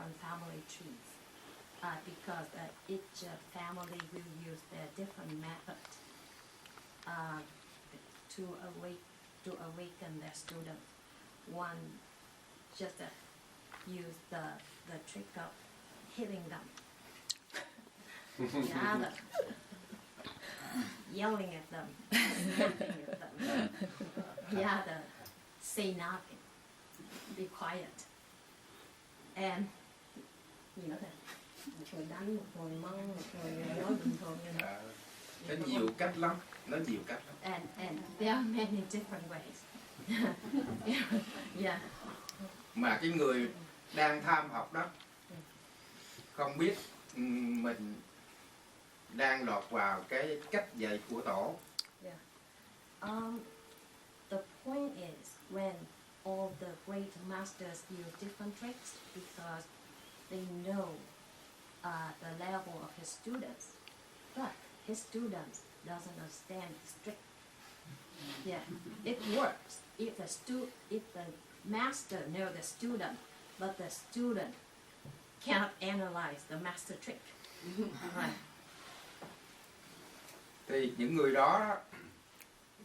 different family trees because each family will use their different method to awaken their student. One just use the trick of hitting them. The other yelling at them, snapping at them. The other say nothing, be quiet. And you know, một người đánh, một người mắng, một người nói bình thường như thế. Nó nhiều cách lắm, nó nhiều cách lắm. And there are many different ways. Yeah. Mà cái người đang tham học đó không biết mình đang lọt vào cái cách dạy của tổ. Yeah. The point is when all the great masters use different tricks because they know the level of his students, but his students doesn't understand his trick. Yeah, it works if the master knows the student, but the student cannot analyze the master trick. Right. Thì những người đó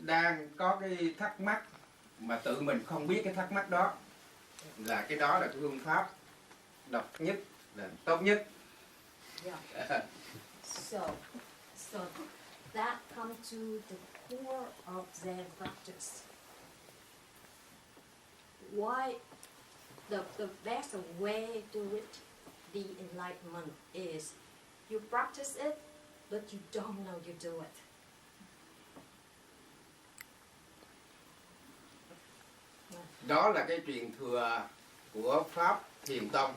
đang có cái thắc mắc mà tự mình không biết cái thắc mắc đó, là cái đó là cái phương pháp độc nhất, là tốt nhất. Yeah. So that comes to the core of Zen practice. Why the best way to reach the enlightenment is you practice it, but you don't know you do it. Đó là cái truyền thừa của Pháp Thiền Tông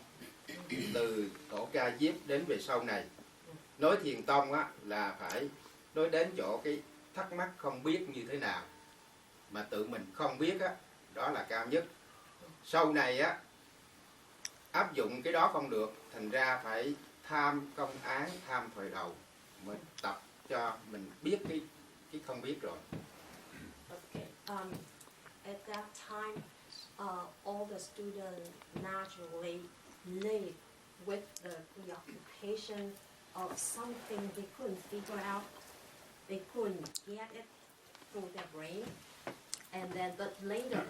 từ tổ Ca Diếp đến về sau này. Nói Thiền Tông á, là phải nói đến chỗ cái thắc mắc không biết như thế nào, mà tự mình không biết á, đó là cao nhất. Sau này á, áp dụng cái đó không được, thành ra phải tham công án, tham thời đầu mới tập cho mình biết cái không biết rồi. Okay. At that time, all the students naturally live with the preoccupation of something they couldn't figure out. They couldn't get it through their brain. And then, but later,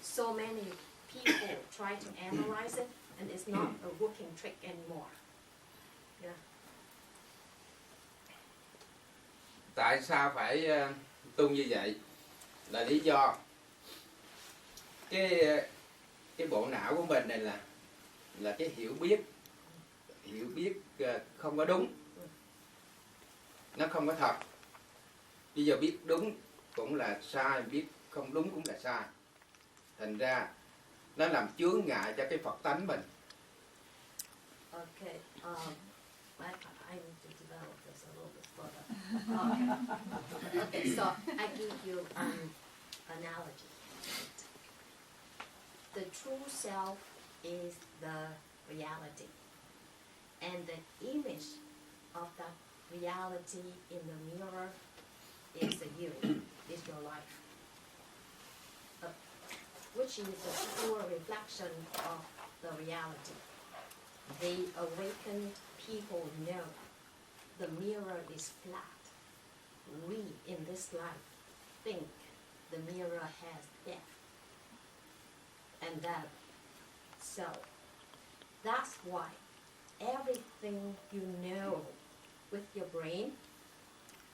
so many people try to analyze it, and it's not a working trick anymore. Yeah. Tại sao phải tu như vậy? Là lý do cái bộ não của mình này là cái hiểu biết không có đúng, nó không có thật. Bây giờ biết đúng cũng là sai, biết không đúng cũng là sai, thành ra nó làm chướng ngại cho cái Phật tánh mình. Okay. I need to develop this a little bit further. Okay, so I give you an analogy. The true self is the reality, and the image of that reality in the mirror is you, is your life, which is the pure reflection of the reality. The awakened people know the mirror is flat. We in this life think the mirror has depth. And that, so that's why everything you know with your brain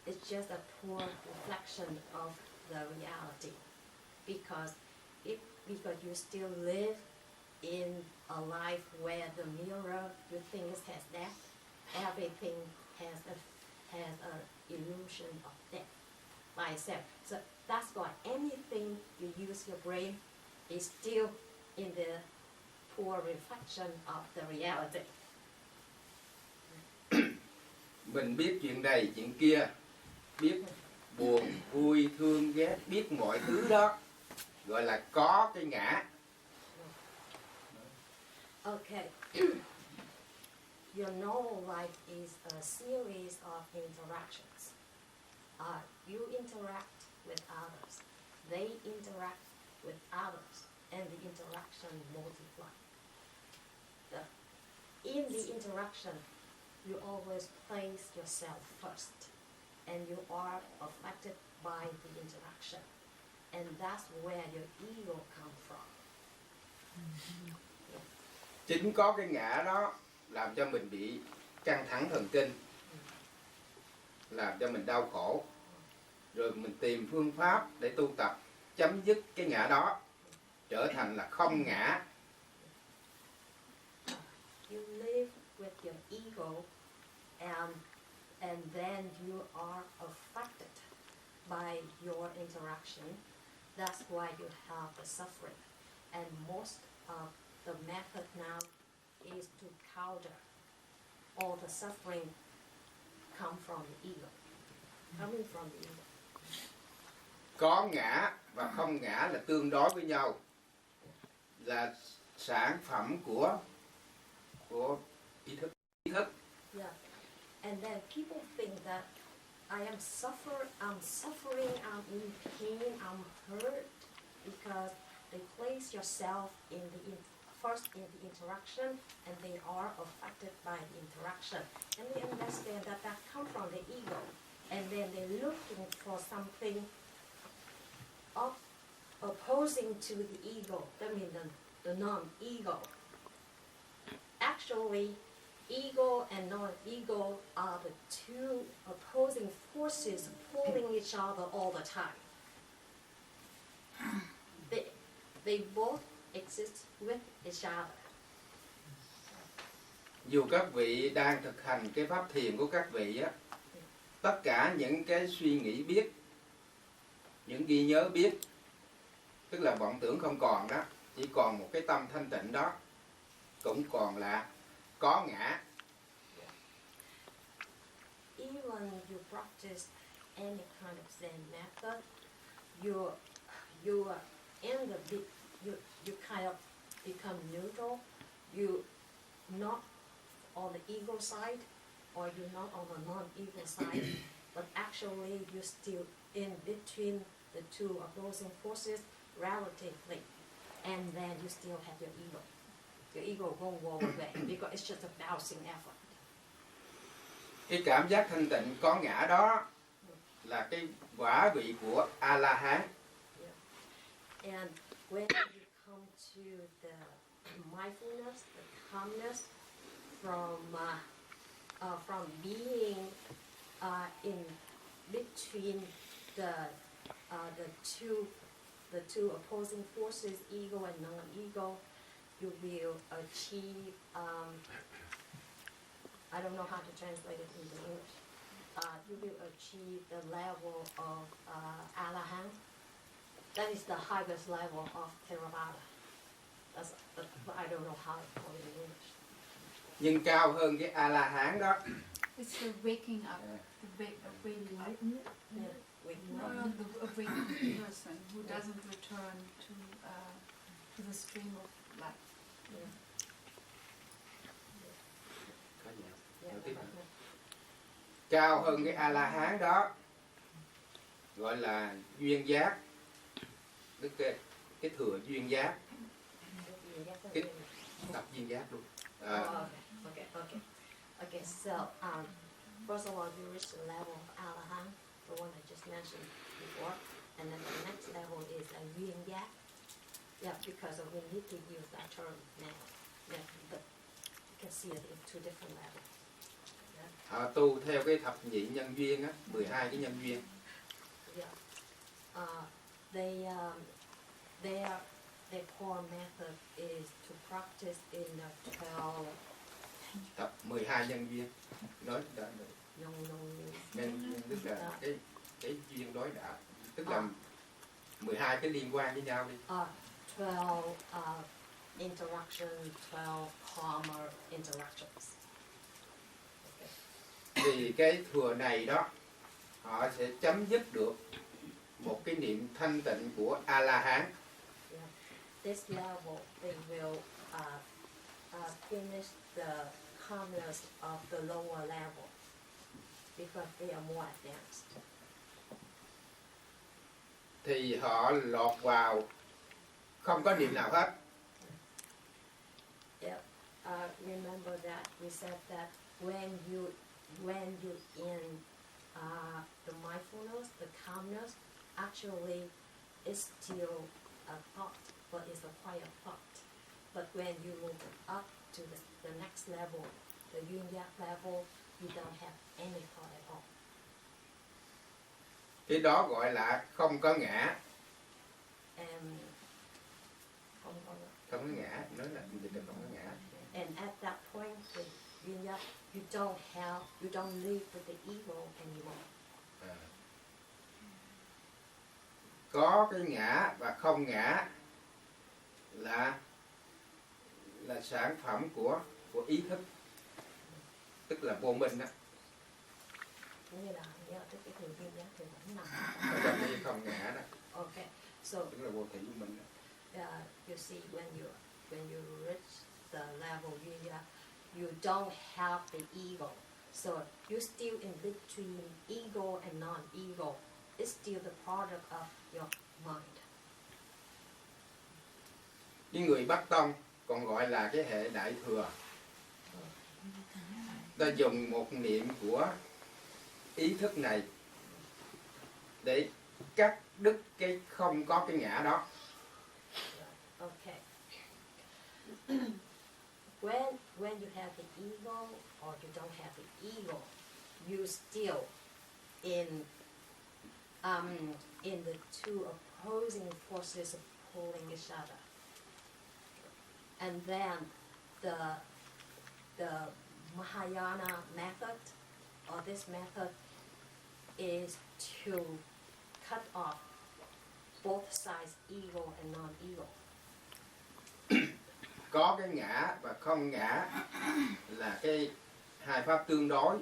is just a poor reflection of the reality, because you still live in a life where the mirror you think has depth, everything has a illusion of depth by itself. So that's why anything you use your brain is still in the poor reflection of the reality. Mình biết chuyện này, chuyện kia, biết buồn, vui, thương, ghét, biết mọi thứ đó, gọi là có cái ngã. Okay. Your normal life is a series of interactions. You interact with others. They interact with others, and the interaction multiply. in the interaction, you always place yourself first, and you are affected by the interaction, and that's where your ego comes from. Chính có cái ngã đó làm cho mình bị căng thẳng thần kinh, làm cho mình đau khổ, rồi mình tìm phương pháp để tu tập chấm dứt cái ngã đó, trở thành là không ngã. You live with your ego, and then you are affected by your interaction. That's why you have the suffering. And most of the method now is to counter all the suffering come from the ego, coming from the ego. Có ngã và không ngã là tương đối với nhau, là sản phẩm của ý thức. Yeah, and then people think that I'm suffering, I'm in pain, I'm hurt, because they place yourself first in the interaction, and they are affected by the interaction, and they understand that comes from the ego, and then they're looking for something opposing to the ego. That means the non-ego. Actually, ego and non-ego are the two opposing forces pulling each other all the time. They both exist with each other. Dù các vị đang thực hành cái pháp thiền của các vị á, tất cả những cái suy nghĩ biết, những ghi nhớ biết, tức là vọng tưởng không còn đó, chỉ còn một cái tâm thanh tịnh đó, cũng còn là có ngã. Even you practice any kind of Zen method, you kind of become neutral. You not on the ego side, or you're not on the non-ego side, but actually you're still in between the two opposing forces relatively, and then you still have your ego. Your ego won't go away because it's just a bouncing effort. Cái cảm giác thanh tịnh có ngã đó là cái quả vị của A-la-hán. Yeah. And when you come to the mindfulness, the calmness from being in between the two opposing forces, ego and non-ego, you will achieve. I don't know how to translate it into English. You will achieve the level of Arahant. That is the highest level of Theravada. But I don't know how to call it in English. Nhưng cao hơn cái A-la-hán đó. It's the waking up, the waking up. Yeah, waking No, up. the awakened person who doesn't return to the stream of life. Yeah. Yeah. Cao hơn cái A-la-hán đó gọi là duyên giác, tức cái thừa duyên giác, cái tập duyên giác luôn. Okay. So first of all, you reach the level of Arahant, the one I just mentioned before, and then the next level is a Yuan Yak. Yeah, because we need to use that term now. Yeah, but you can see it in two different levels. Họ tu theo cái thập nhị nhân duyên á, 12 cái nhân duyên. Yeah. Their core method is to practice in the 12 Tập 12 nhân duyên. Nói đã nhân duyên tức là cái duyên đối đạo, tức là 12 cái liên quan với nhau đi. 12 interaction, 12 karma interactions. Thì cái thừa này đó họ sẽ chấm dứt được một cái niệm thanh tịnh của A-la-hán. Yeah. This level they will finish the calmness of the lower level because they are more advanced. Thì họ lọt vào không có niệm nào hết. Yeah. remember that we said that when you in the mindfulness, the calmness, actually it's still a thought, but it's a quiet thought. But when you move up to the next level, the yin yang level, you don't have any thought at all. Cái đó gọi là không có ngã. And Không có ngã, nói là dịch là không có ngã. And at that point, the yin yang, you don't live with the ego anymore. Có cái ngã và không ngã là sản phẩm của ý thức, tức là vô minh đó. Như là tức cái thường yin yang thì vẫn nằm. Ở trong cái không ngã đó. Okay, so Tức là vô thị vô minh đó. you see when you reach the level yin yang, you don't have the ego. So you're still in between ego and non-ego. It's still the product of your mind. Cái người Bắc Tông còn gọi là cái hệ đại thừa. Ta dùng một niệm của ý thức này để cắt đứt cái không có cái ngã đó. Okay. when you have the ego or you don't have the ego, you still in the two opposing forces pulling each other. And then the Mahayana method, or this method, is to cut off both sides, ego and non-ego. Có cái ngã và không ngã là cái hai pháp tương đối.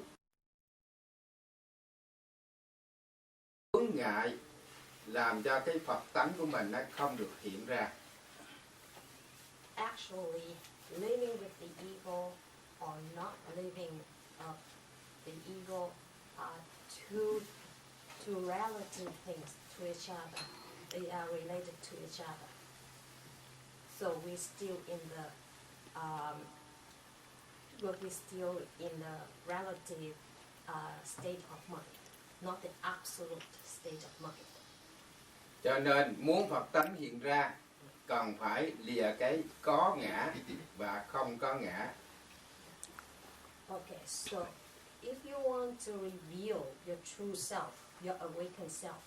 Chướng ngại làm cho cái Phật tánh của mình nó không được hiện ra. Actually, living with the ego or not living the ego are two relative things to each other. They are related to each other. So we're still in the relative state of mind, not the absolute state of mind. Cho nên muốn Phật tánh hiện ra cần phải lìa cái có ngã và không có ngã. Okay, so if you want to reveal your true self, your awakened self,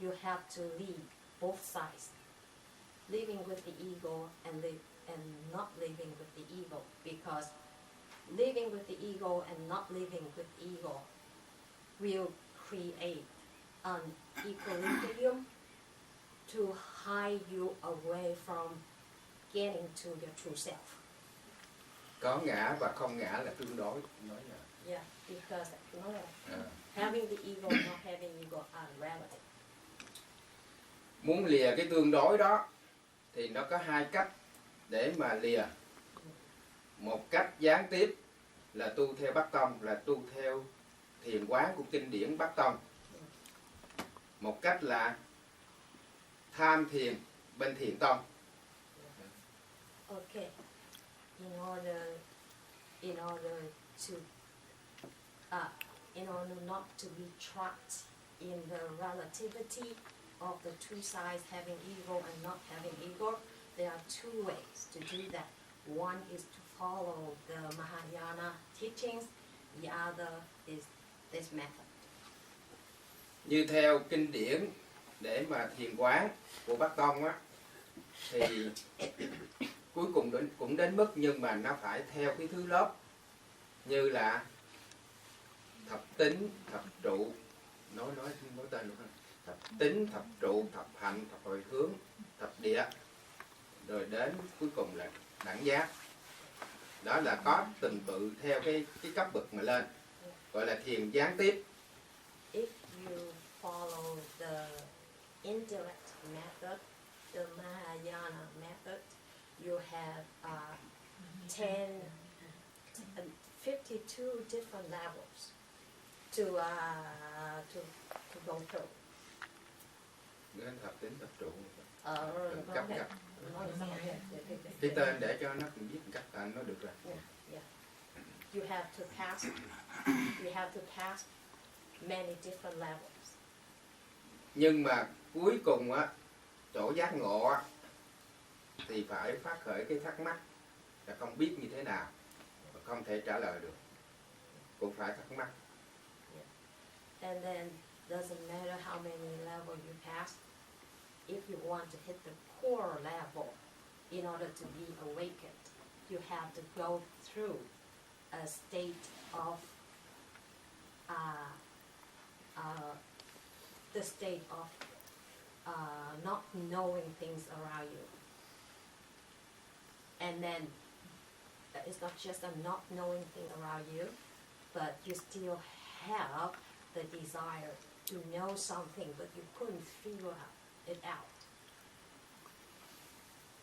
you have to leave both sides, living with the ego and not living with the ego, because living with the ego and not living with ego will create an equilibrium to hide you away from getting to your true self. Có ngã và không ngã là tương đối. Nói là. Yeah, because having the ego and not having ego are relative. Muốn lìa cái tương đối đó thì nó có hai cách để mà lìa. Một cách gián tiếp là tu theo Bắc Tông, là tu theo thiền quán của kinh điển Bắc Tông. Một cách là tham thiền bên thiền tông. Okay, in order not to be trapped in the relativity of the two sides, having ego and not having ego, there are two ways to do that. One is to follow the Mahayana teachings, the other is this method. Như theo kinh điển để mà thiền quán của Bắc Tông á, thì cuối cùng cũng đến mức nhưng mà nó phải theo cái thứ lớp như là thập tính, thập trụ, nói tên luôn ha. Thập tính, thập trụ, thập hạnh, thập hồi hướng, thập địa, rồi đến cuối cùng là đẳng giác. Đó là có từng tự theo cái cấp bậc mà lên, gọi là thiền gián tiếp. If you follow the indirect method, the Mahayana method, you have 52 different levels to go through. Nên thập tính thập trụ. Đừng Cấp nói cấp. cái Cái tên để cho nó cũng biết cách anh nó được rồi. Yeah. You have to pass many different levels. Nhưng mà cuối cùng á, chỗ giác ngộ á, thì phải phát khởi cái thắc mắc là không biết như thế nào và không thể trả lời được, cũng phải thắc mắc. And then doesn't matter how many levels you pass, if you want to hit the core level in order to be awakened, you have to go through a state of the state of not knowing things around you. And then it's not just a not knowing thing around you, but you still have the desire to know something, but you couldn't figure it out.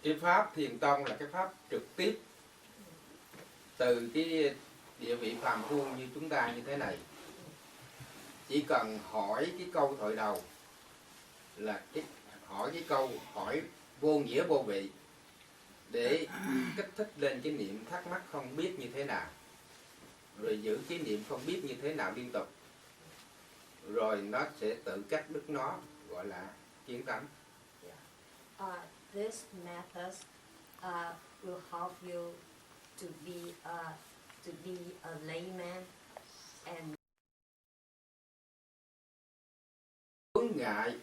Cái pháp thiền tông là cái pháp trực tiếp từ cái địa vị phàm phu như chúng ta như thế này. Chỉ cần hỏi cái câu thoại đầu là hỏi cái câu hỏi vô nghĩa vô vị để kích thích lên cái niệm thắc mắc không biết như thế nào, rồi giữ cái niệm không biết như thế nào liên tục, rồi nó sẽ tự cắt đứt nó, gọi là kiến tánh. This method will help you to be a layman and Chướng ngại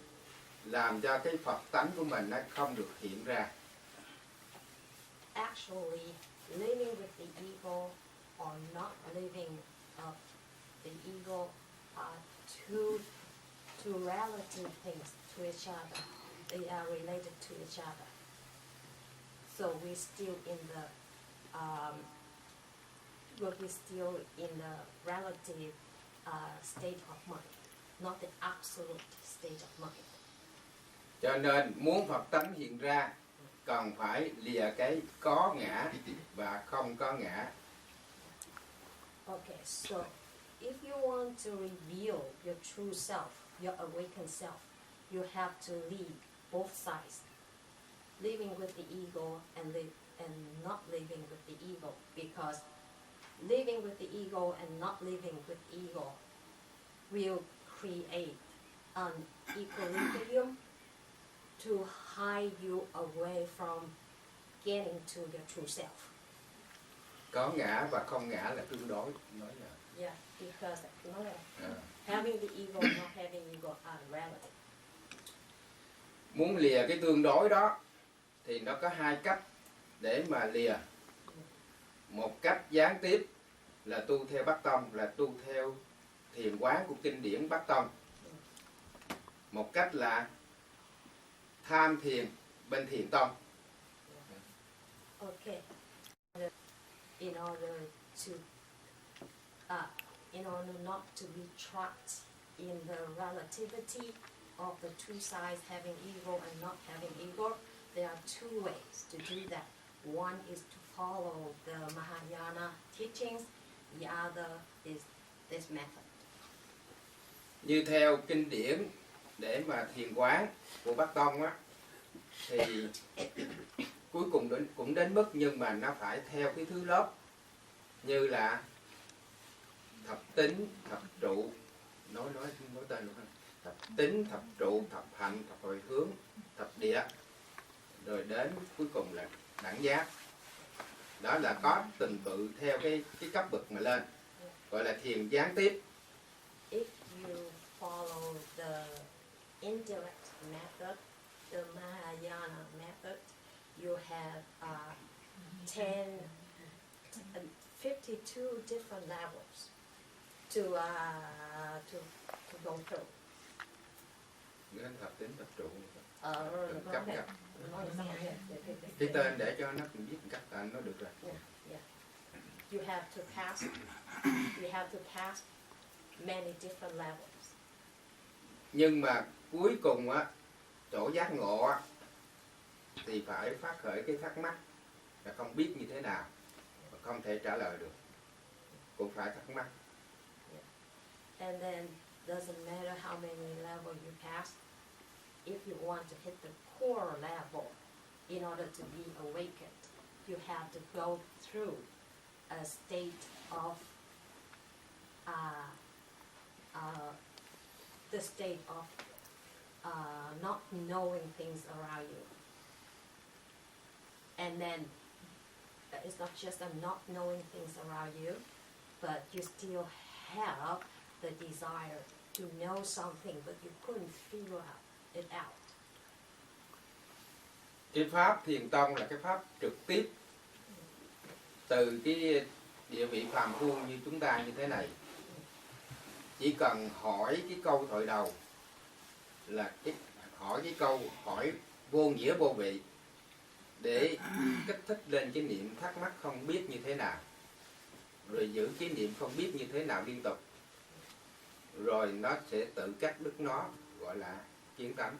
làm cho cái Phật tánh của mình nó không được hiện ra. actually living with the ego or not living of the ego are two relative things to each other. They are related to each other. So we're still in the relative state of mind, not the absolute state of mind. Cho nên muốn Phật tánh hiện ra cần phải lìa cái có ngã và không có ngã. Okay, so if you want to reveal your true self, your awakened self, you have to leave both sides, living with the ego and not living with the ego, because living with the ego and not living with ego will create an equilibrium to hide you away from getting to your true self. Có ngã và không ngã là tương đối, nói là. Yeah, because having the ego and not having ego are relative. Muốn lìa cái tương đối đó thì nó có hai cách để mà lìa. Một cách gián tiếp là tu theo Bắc Tông, là tu theo thiền quán của kinh điển Bắc Tông. Một cách là tham thiền bên Thiền Tông. Okay. In order not to be trapped in the relativity of the two sides, having ego and not having ego, there are two ways to do that. One is to follow the Mahayana teachings. The other is this method. Như theo kinh điển để mà thiền quán của Bắc Tông á, thì cuối cùng cũng đến mức nhưng mà nó phải theo cái thứ lớp như là thập tính, thập trụ, nói tên luôn ha. Thập tính, thập trụ, thập hạnh, thập hồi hướng, thập địa, rồi đến cuối cùng là đẳng giác. Đó là có từng tự theo cái cấp bậc mà lên, gọi là thiền gián tiếp. If you follow the indirect method, the Mahayana method, you have 52 different levels to go through. Nên thập tính, thập trụ, Cấp. cái tên để cho nó cũng biết cách anh nó được rồi. Yeah. You have to pass many different levels. Nhưng mà cuối cùng á, chỗ giác ngộ á, thì phải phát khởi cái thắc mắc là không biết như thế nào và không thể trả lời được, cũng phải thắc mắc. And then doesn't matter how many levels you pass, if you want to hit the core level, in order to be awakened, you have to go through a state of the state of not knowing things around you. And then it's not just not knowing things around you, but you still have the desire to know something, but you couldn't figure it out. Cái pháp thiền tông là cái pháp trực tiếp từ cái địa vị phàm phu như chúng ta như thế này. Chỉ cần hỏi cái câu thoại đầu là hỏi cái câu hỏi vô nghĩa vô vị để kích thích lên cái niệm thắc mắc không biết như thế nào, rồi giữ cái niệm không biết như thế nào liên tục, rồi nó sẽ tự cắt đứt nó, gọi là kiến tánh.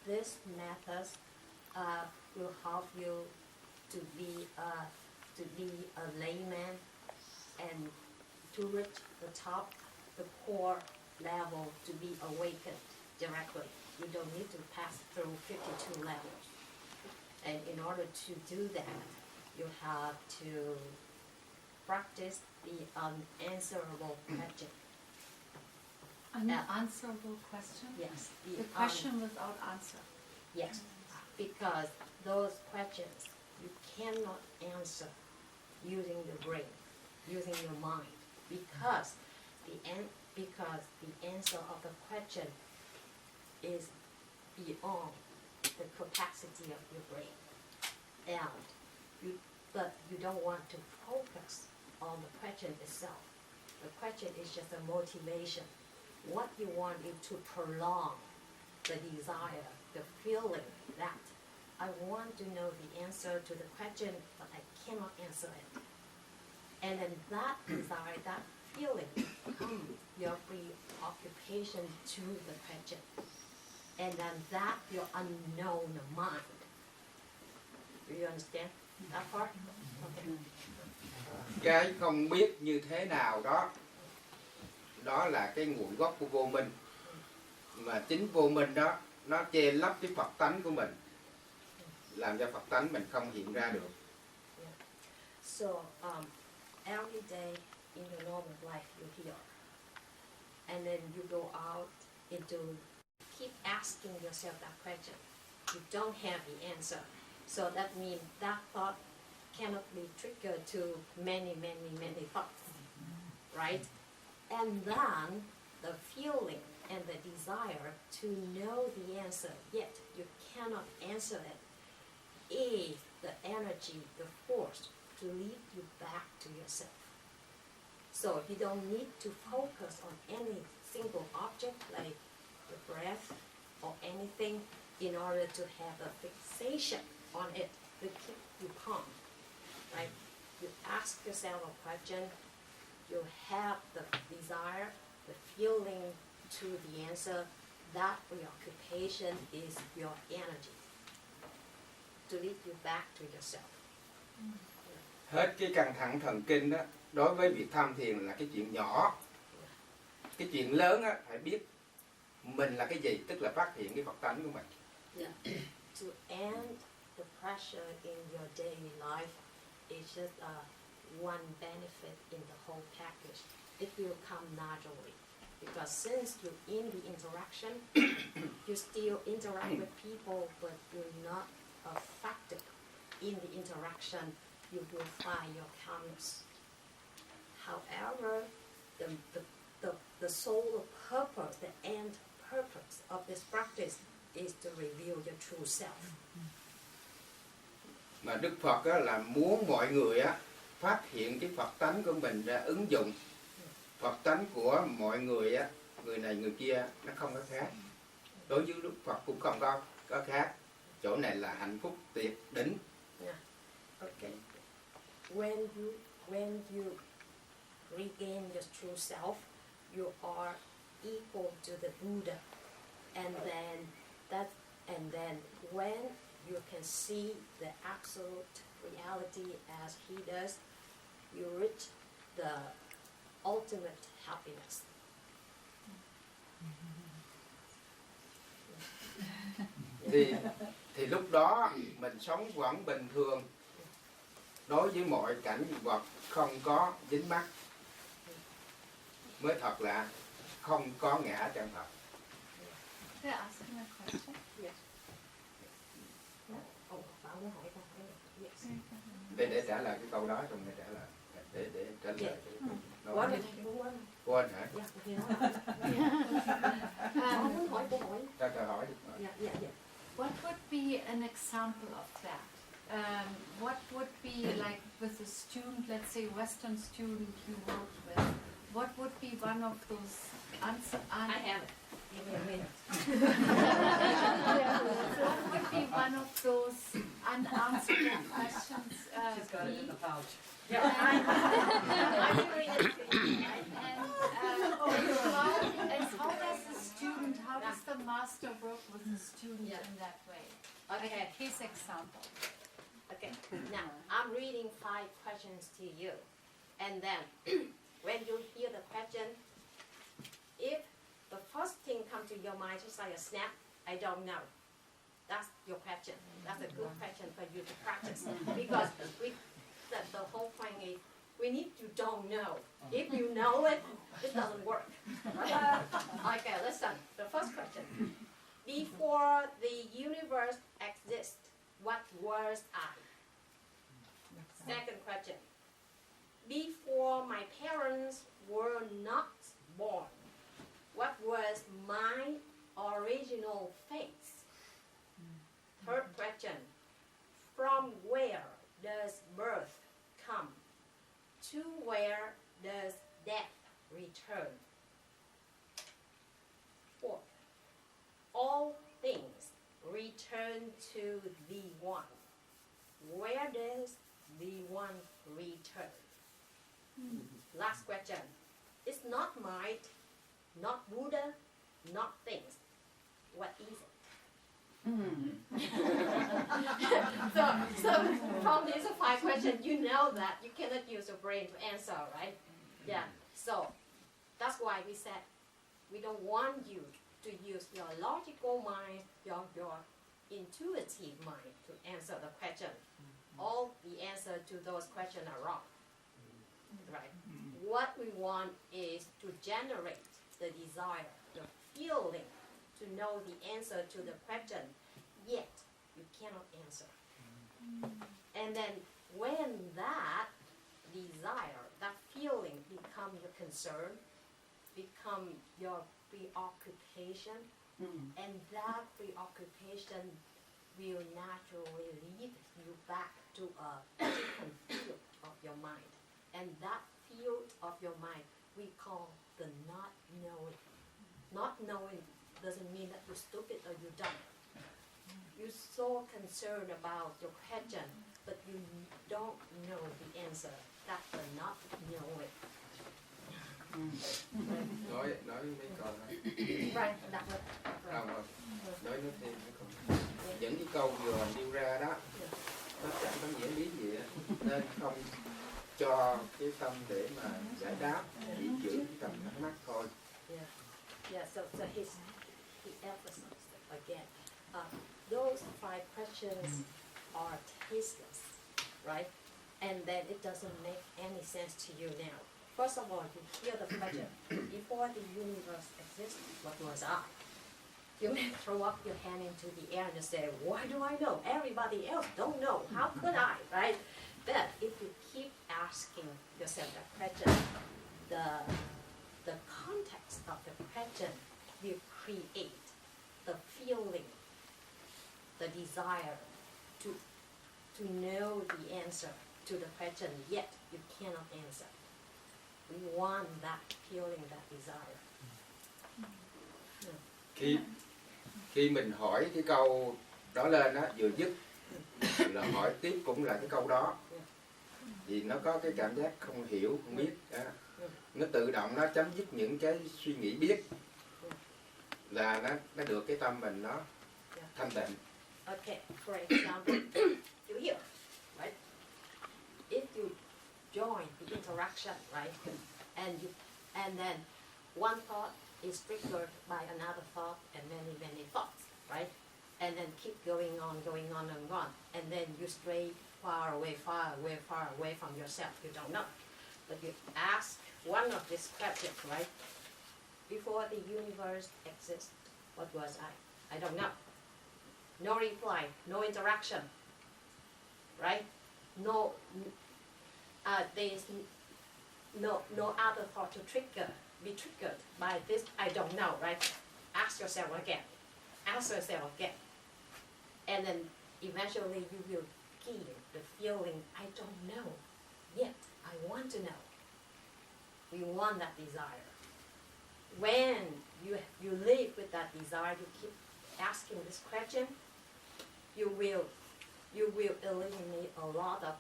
This method will help you to be a layman and to reach the top, the core level, to be awakened directly. You don't need to pass through 52 levels. And in order to do that, you have to practice the unanswerable question. Unanswerable question? Yes. The question without answer. Yes, because those questions you cannot answer using the brain, using your mind, because the answer of the question is beyond the capacity of your brain, but you don't want to focus on the question itself. The question is just a motivation. What you want is to prolong the desire, the feeling that I want to know the answer to the question, but I cannot answer it. And then that desire, that feeling becomes your preoccupation to the question. And then that your unknown mind. Do you understand that part? Okay. Cái không biết như thế nào đó, đó là cái nguồn gốc của vô minh. Mà chính vô minh đó, nó che lấp cái Phật tánh của mình, làm cho Phật tánh mình không hiện ra được. Yeah. So every day in your normal life you hear, and then you go out into keep asking yourself that question. You don't have the answer, so that means that thought cannot be triggered to many thoughts, right? And then the feeling and the desire to know the answer, yet you cannot answer it, is the energy, the force to lead you back to yourself. So you don't need to focus on any single object like the breath or anything in order to have a fixation on it to keep you calm, right? You ask yourself a question, you have the desire, the feeling to the answer, that preoccupation is your energy to lead you back to yourself. Hết cái căng thẳng thần kinh đó, đối với việc tham thiền là cái chuyện nhỏ. Cái chuyện lớn á, phải biết mình là cái gì, tức là phát hiện cái Phật tánh của mình. Yeah. To end the pressure in your daily life is just one benefit in the whole package. It will come naturally. Because since you're in the interaction, you still interact with people, but you're not affected in the interaction. You will find your calmness. However, the sole purpose, the end purpose of this practice is to reveal your true self. Mà Đức Phật á, là muốn mọi người á, phát hiện cái Phật tánh của mình ra ứng dụng. Phật tánh của mọi người á, người này người kia nó không có khác. Đối với Đức Phật cũng không có khác. Chỗ này là hạnh phúc tuyệt đỉnh. Yeah. Okay. When you regain your true self, you are equal to the Buddha, and then when you can see the absolute reality as he does, you reach the ultimate happiness. thì lúc đó mình sống vẫn bình thường đối với mọi cảnh vật, không có dính mắc, mới thật là không có ngã trong Phật. Can I ask him a question? Yes. Ông bảo muốn hỏi câu hỏi này. Yes. Để trả lời cái câu đó xong rồi trả lời để trả lời. Quên rồi. Quên hả? Dạ, thì nó muốn hỏi câu hỏi. Ta hỏi. Dạ, dạ, dạ. What would be an example of that? What would be like with a student, let's say Western student you worked with, what would be one of those answers? I have it. Give me a minute. What would be one of those unanswered questions? She's got it in the pouch. I'm doing it. And how does the student, how does the master work with the student Yeah. in that way? Okay. Like his example. Okay. Now I'm reading 5 questions to you, and then when you hear the question, if the first thing comes to your mind just like a snap, I don't know. That's your question. That's a good question for you to practice because the whole point is we need to don't know. If you know it, it doesn't work. Okay, listen. The first question. Before the universe exists, what was I? Second question. Before my parents were not born, what was my original face? Third question. From where does birth come? To where does death return? Fourth. All things return to the one. Where does the one return? Last question. It's not might, not Buddha, not things. What is it? So from these 5 questions, you know that you cannot use your brain to answer, right? Yeah. So that's why we said we don't want you to use your logical mind, your intuitive mind to answer the question. All the answers to those questions are wrong. Right? What we want is to generate the desire, the feeling to know the answer to the question, yet you cannot answer. And then when that desire, that feeling become your concern, become your preoccupation, and that preoccupation will naturally lead you back to a different field of your mind. And that field of your mind we call the not knowing. Not knowing doesn't mean that you're stupid or you're dumb. You're so concerned about your question, but you don't know the answer. That's the not knowing. Nói mấy câu này. Right, that was Không, nói thêm mấy câu. Những cái câu vừa nêu ra đó, nó chẳng có nghĩa lý gì hết. Nên không cho cái tâm để mà giải đáp, chỉ giữ cái tâm thắc mắc thôi. Yeah, so he emphasized again. Those 5 questions are tasteless, right? And then it doesn't make any sense to you now. First of all, you hear the question, before the universe existed, what was I? You may throw up your hand into the air and say, why do I know? Everybody else don't know. How could I, right? But if you keep asking yourself that question, the context of the question will create the feeling, the desire to know the answer to the question, yet you cannot answer. We want that feeling, that desire. Khi mình hỏi cái câu đó lên á, vừa dứt là hỏi tiếp cũng là cái câu đó, vì nó có cái cảm giác không hiểu, không biết đó. Nó tự động nó chấm dứt những cái suy nghĩ biết, là nó được cái tâm mình nó thanh tịnh. Okay, for example, you hear, right? If you join the interaction, right, and then one thought is triggered by another thought and many thoughts, right? and then keep going on and on, and then you stray far away from yourself. You don't know, but you ask one of these questions, right? Before the universe exists, what was I? I don't know. No reply, no interaction, right? No, there's no other thought to be triggered by this. I don't know, right? Ask yourself again. Ask yourself again, and then eventually you will feel the feeling. I don't know yet. I want to know. We want that desire. When you live with that desire, you keep asking this question, you will eliminate a lot of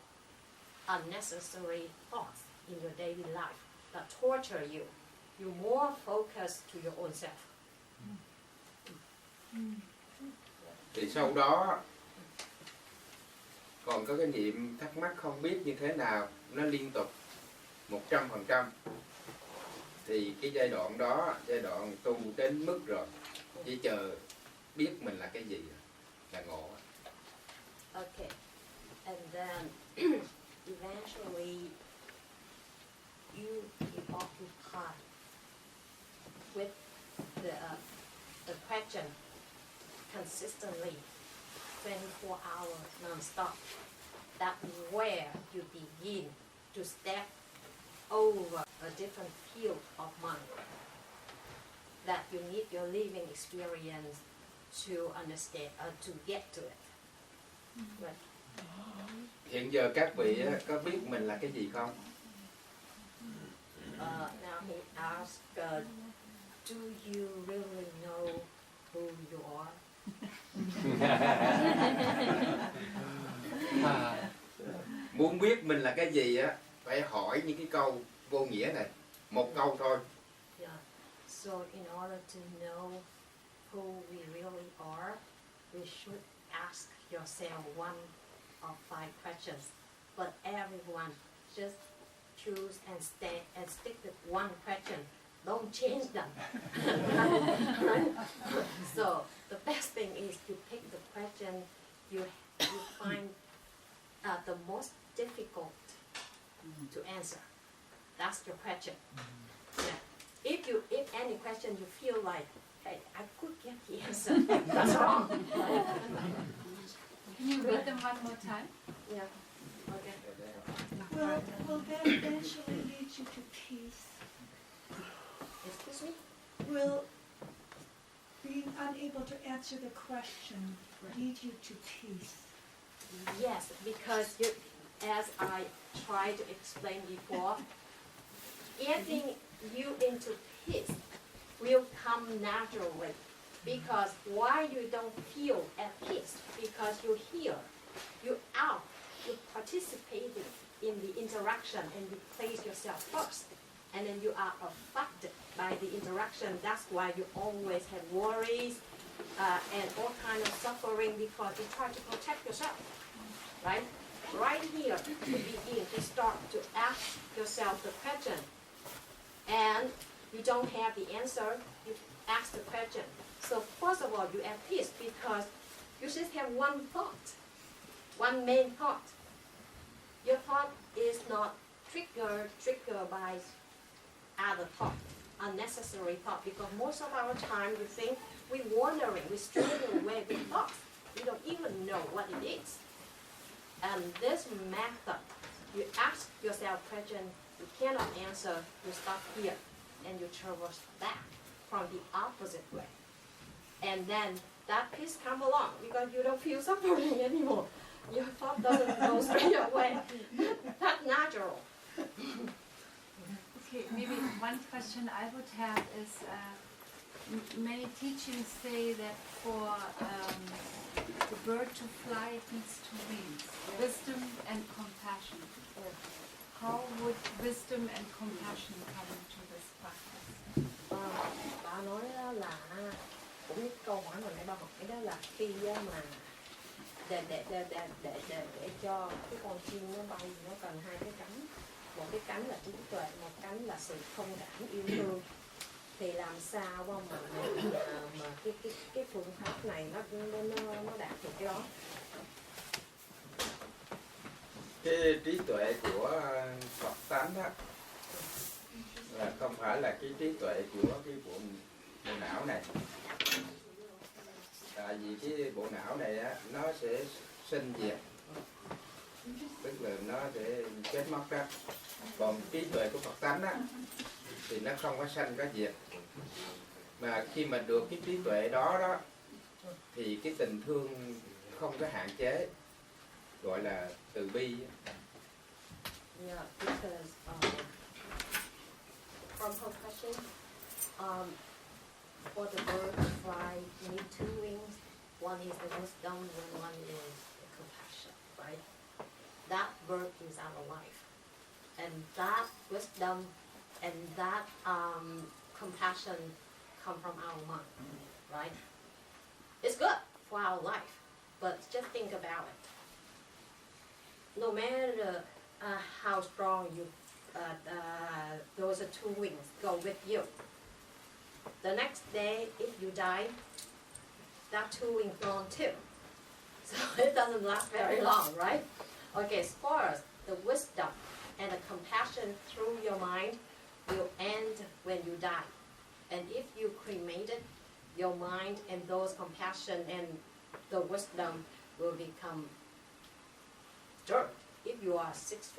unnecessary thoughts in your daily life that torture you. You're more focused to your own self. Thì sau đó còn có cái niệm thắc mắc không biết như thế nào, nó liên tục 100%. Thì cái giai đoạn đó, giai đoạn tu đến mức rồi, chỉ chờ biết mình là cái gì là ngộ. Okay, and then eventually you preoccupy with the question consistently, 24 hours non-stop. That's where you begin to step over a different field of mind that you need your living experience to understand, to get to it. Right. Hiện giờ các vị có biết mình là cái gì không? Now he asked, do you really know who you are? Muốn biết mình là cái gì á, phải hỏi những cái câu vô nghĩa này. Một câu thôi. Yeah. So in order to know who we really are, we should ask yourself one of 5 questions. But everyone just choose and stay and stick with one question. Don't change them. So the best thing is you pick the question you find the most difficult to answer. That's your question. Yeah. If any question you feel like, hey, I could get the answer, that's wrong. Can you read them one more time? Yeah. Okay. Will that eventually lead you to peace? Excuse me? Will being unable to answer the question lead you to peace? Yes, because as I tried to explain before, getting you into peace will come naturally. Because why you don't feel at peace? Because you're here, you're out, you're participating in the interaction, and you place yourself first. And then you are affected by the interaction. That's why you always have worries and all kind of suffering, because you try to protect yourself, right? Right here, you begin to start to ask yourself the question, and you don't have the answer, you ask the question. So first of all, you at peace because you just have one thought, one main thought. Your thought is not triggered by other thought, unnecessary thought, because most of our time we think we're wandering, we're straying away with thoughts. We don't even know what it is. And this method, you ask yourself question, you cannot answer, you stop here, and you traverse back from the opposite way. And then that peace come along because you don't feel suffering anymore. Your thought doesn't go straight away. That's natural. Okay, maybe one question I would have is, many teachings say that for the bird to fly it needs 2 wings, wisdom and compassion. How would wisdom and compassion come into this practice? Bà nói là cũng như câu hỏi hồi nãy bà hỏi đó là khi mà để cho cái con chim nó bay, nó cần 2 cái cánh. Một cái cánh là trí tuệ, một cánh là sự thông cảm yêu thương. thì làm sao mà cái phương pháp này nó đạt được cái đó. Cái trí tuệ của Phật tánh đó là không phải là cái trí tuệ của cái bộ não này. Tại vì cái bộ não này á, nó sẽ sinh diệt, tức là nó sẽ chết mất đó. Còn trí tuệ của Phật tánh á thì nó không có sanh có diệt, mà khi mà được cái trí tuệ đó thì cái tình thương không có hạn chế, gọi là từ bi. Yeah, because from her question, for the bird to fly, you need two wings. One is the wisdom, and one is the compassion, right? That bird is our life, and that wisdom and that compassion come from our mind, right? It's good for our life, but just think about it. No matter how strong you, those two wings go with you. The next day, if you die, that two wings gone too. So it doesn't last very long, right? Okay, first, the wisdom and the compassion through your mind will end when you die. And if you cremate it, your mind and those compassion and the wisdom will become dirt. If you are 6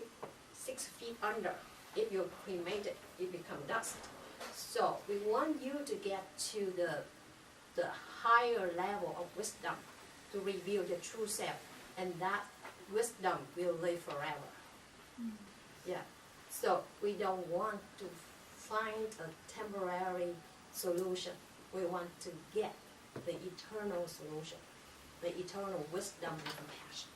feet under, if you cremate it, it becomes dust. So we want you to get to the higher level of wisdom to reveal the true self, and that wisdom will live forever. Yeah. So we don't want to find a temporary solution. We want to get the eternal solution, the eternal wisdom and compassion.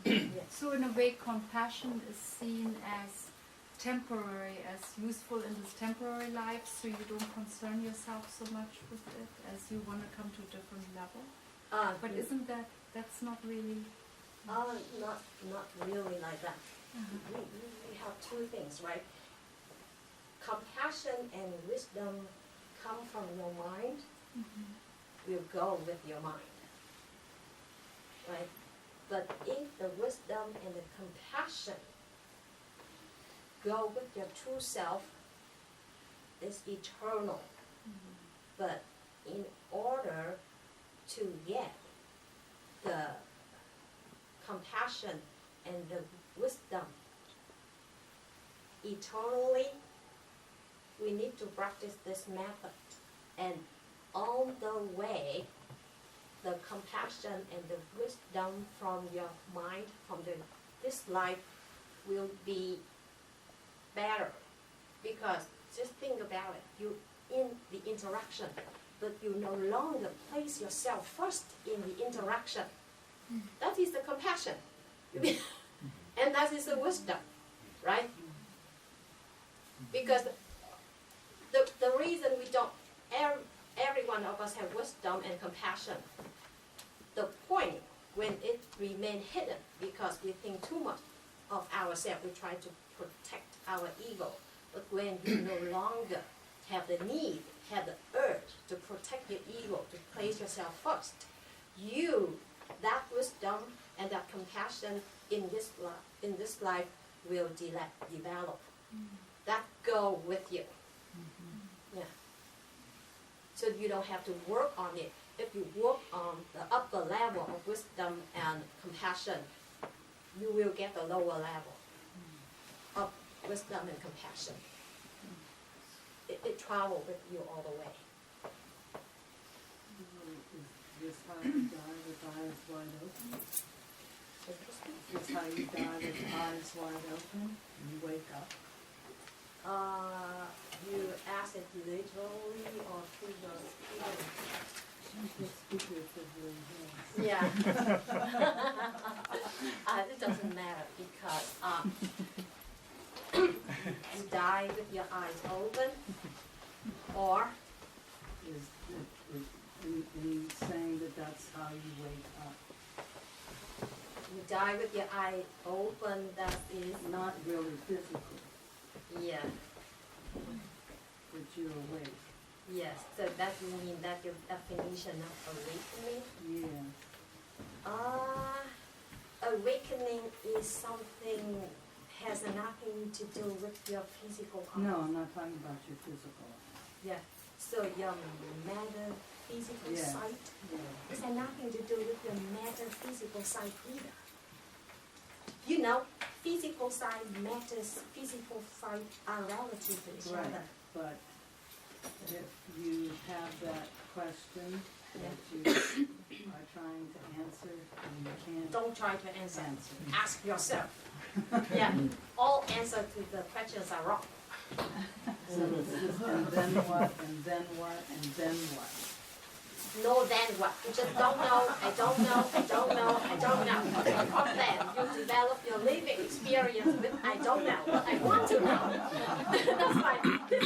Yes. So in a way, compassion is seen as temporary, as useful in this temporary life, so you don't concern yourself so much with it as you want to come to a different level. But isn't that's not really... Not really like that. We have two things, right? Compassion and wisdom come from your mind, will go with your mind, right? But if the wisdom and the compassion go with your true self, it's eternal. But in order to get the compassion and the wisdom eternally, we need to practice this method. And on the way, the compassion and the wisdom from your mind, from this life, will be better. Because just think about it, you in the interaction, but you no longer place yourself first in the interaction. That is the compassion. And that is the wisdom, right? Because the reason we don't, every one of us have wisdom and compassion. The point when it remains hidden, because we think too much of ourselves, we try to protect our ego. But when you no longer have the need, have the urge to protect your ego, to place yourself first, that wisdom and that compassion in this life will develop. That go with you. Yeah. So you don't have to work on it. If you work on the upper level of wisdom and compassion, you will get the lower level of wisdom and compassion. It travels with you all the way. Is this how you die with eyes wide open? Is this how you die with eyes wide open and you wake up? You ask it literally or figuratively? Figuratively, Yeah. It doesn't matter because you die with your eyes open, or Is in saying that that's how you wake up. you die with your eye open. That is Not really physical. yeah. you're awake. Yes, so that you mean that your definition of awakening? Yeah. Awakening is something has nothing to do with your physical eye. No, I'm not talking about your physical. Yeah. So your metaphysical Yeah. sight, Yeah. it has nothing to do with your metaphysical sight either. You know, physical sight, physical sight are relative to each Right, other. but if you have that question that you are trying to answer and you can't Don't try to answer. answer. Ask yourself. Yeah. All answers to the questions are wrong. So it's just, and then what, and then what, and then what? No, then what? You just don't know, I don't know, I don't know, I don't know. From then, you develop your living experience with I don't know, but I want to know. That's why this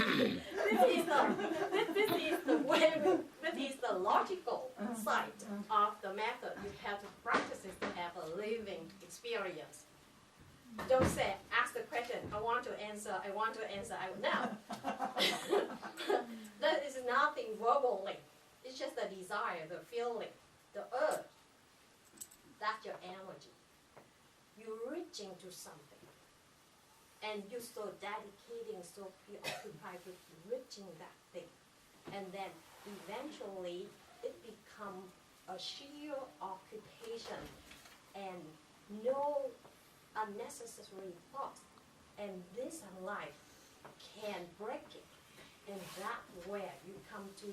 is the logical side of the method. You have to practice it to have a living experience. Don't say, ask the question, I want to answer, I want to answer, I will know. That is nothing verbally. It's just the desire, the feeling, the urge. That's your energy. You're reaching to something. And you're so dedicating, so preoccupied with reaching that thing. And then eventually it becomes a sheer occupation and no unnecessary thoughts. And this life can break it. And that's where you come to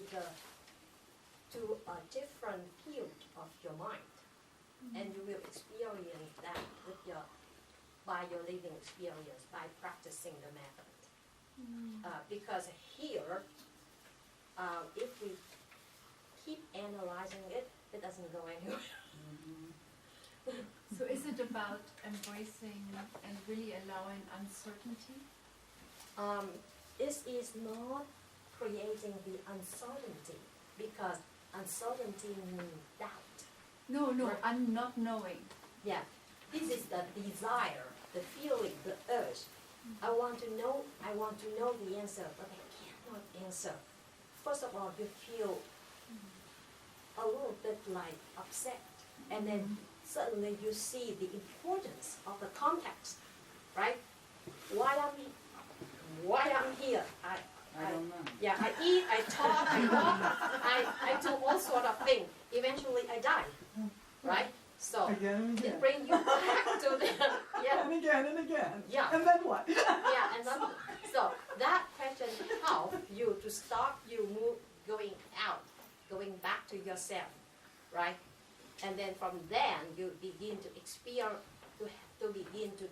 a different field of your mind. And you will experience that with by your living experience, by practicing the method. Because here, if we keep analyzing it, it doesn't go anywhere. So is it about embracing and really allowing uncertainty? This is not creating the uncertainty, because uncertainty means doubt. No, Right. I'm not knowing. Yeah, this is the desire, the feeling, the urge. I want to know the answer, but I cannot answer. First of all, you feel a little bit like upset, and then suddenly you see the importance of the context, right? Why I'm here? I don't know. Yeah, I eat, I talk, I walk, I do all sort of things. Eventually I die, right? So Again and it again. brings you back to the, yeah, And again and again. Yeah. And then what? yeah, and then, so that question helps you to stop you going back to yourself, right? And then from then you begin to experience, to begin to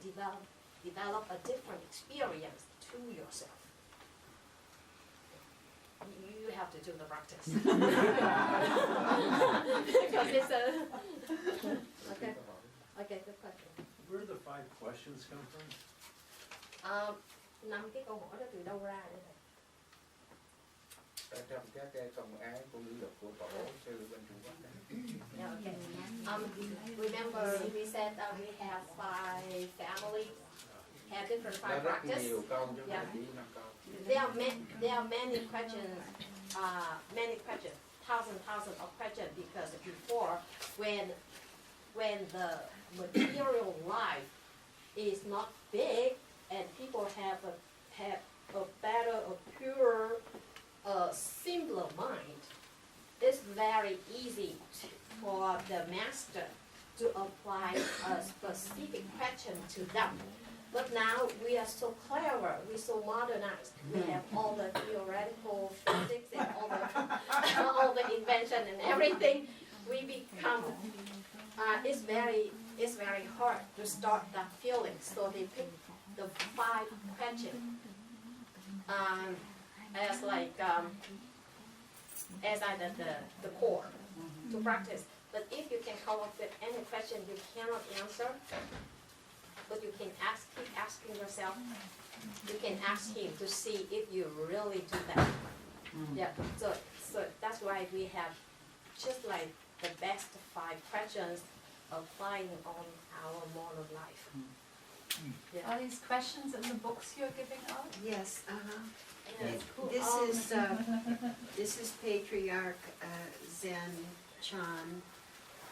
develop a different experience to yourself. You have to do the practice. Because it's a okay, good question. Where do the 5 questions come from? Năm cái câu hỏi đó từ đâu ra vậy thầy? Ở trong các cái công án của ngữ luật của tổ sư bên Trung Quốc đấy. Yeah, okay. Remember we said that we have 5 families, have different 5 Nó rất practices. nhiều câu chứ không Yeah. phải chỉ 5 câu. There are many questions, thousands of questions, because before, when the material life is not big and people have a better, a purer, simpler mind, it's very easy for the master to apply a specific question to them. But now we are so clever, we're so modernized. We have all the theoretical physics and all the invention and everything. We become, it's very hard to start that feeling. So they pick the 5 questions as like the core to practice. But if you can come up with any question you cannot answer, but you can keep asking yourself. You can ask him to see if you really do that. Yeah. So that's why we have just like the best 5 questions applying on our modern life. Are these questions in the books you're giving out? Yes, Who this is Patriarch Zen Chan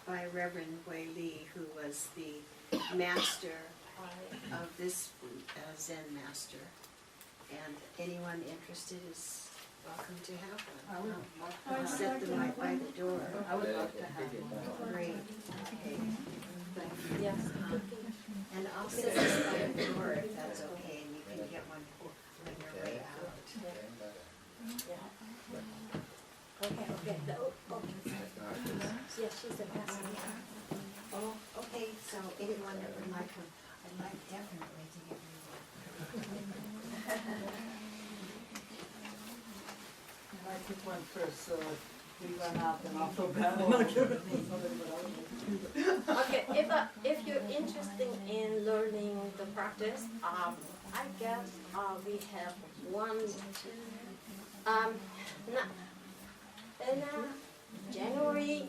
by Reverend Wei Li, who was the master of this Zen master. And anyone interested is welcome to have I one. would love to I'll have set them right by the door. I would love to have one. Great. Okay. Thank you. Yes. And I'll set this by the door if that's okay, and you can get one when you're way out. Okay. Yes, she's the best. Oh, okay, so anyone that would like one, I'd like definitely to get you one. I took one first, so if we run out, then I'll feel bad. I'm not giving Okay, if you're interested in learning the practice, I guess we have in January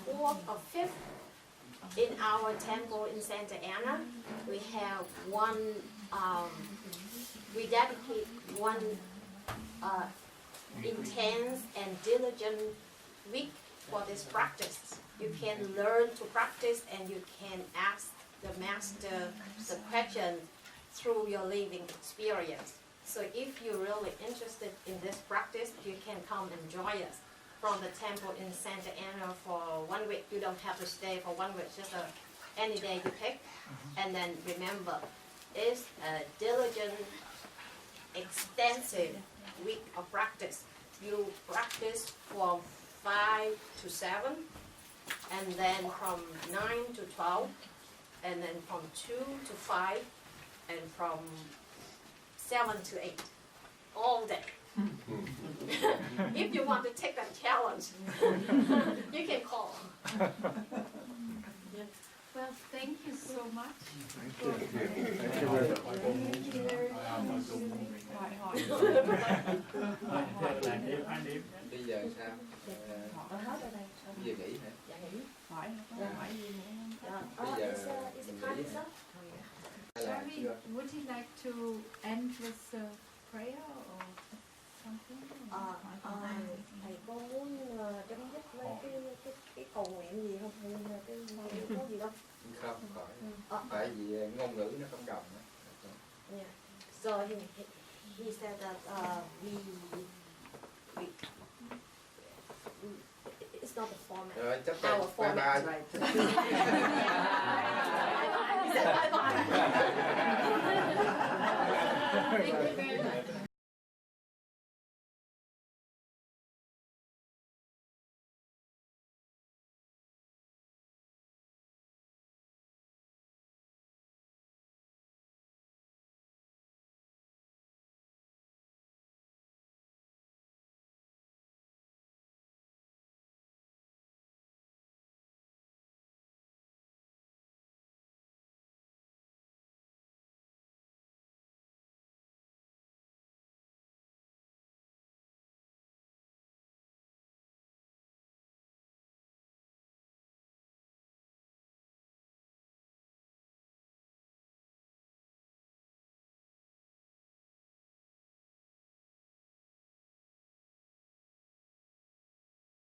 4th or 5th in our temple in Santa Ana, we have one. We dedicate one intense and diligent week for this practice. You can learn to practice and you can ask the master the question through your living experience. So if you're really interested in this practice, you can come and join us from the temple in Santa Ana for 1 week. You don't have to stay for 1 week, just any day you pick. And then remember, it's a diligent, extensive week of practice. You practice from 5 to 7, and then from 9 to 12, and then from 2 to 5, and from 7 to 8, all day. If you want to take that challenge, you can call. Well, thank you so much. Bây giờ sao? Bây giờ nghỉ hả? Bây giờ mình nghỉ hả? Hay là Jerry, chưa? would you like to end with a prayer or something? Thầy có muốn chấm dứt với cái cầu nguyện gì không? Hay cái có gì không? Không khỏi. Tại vì ngôn ngữ nó không đồng. Yeah. So he said that we it's not the format. Rồi, chắc Our chắn. Bye format. bye. He said bye bye. Thank you very much.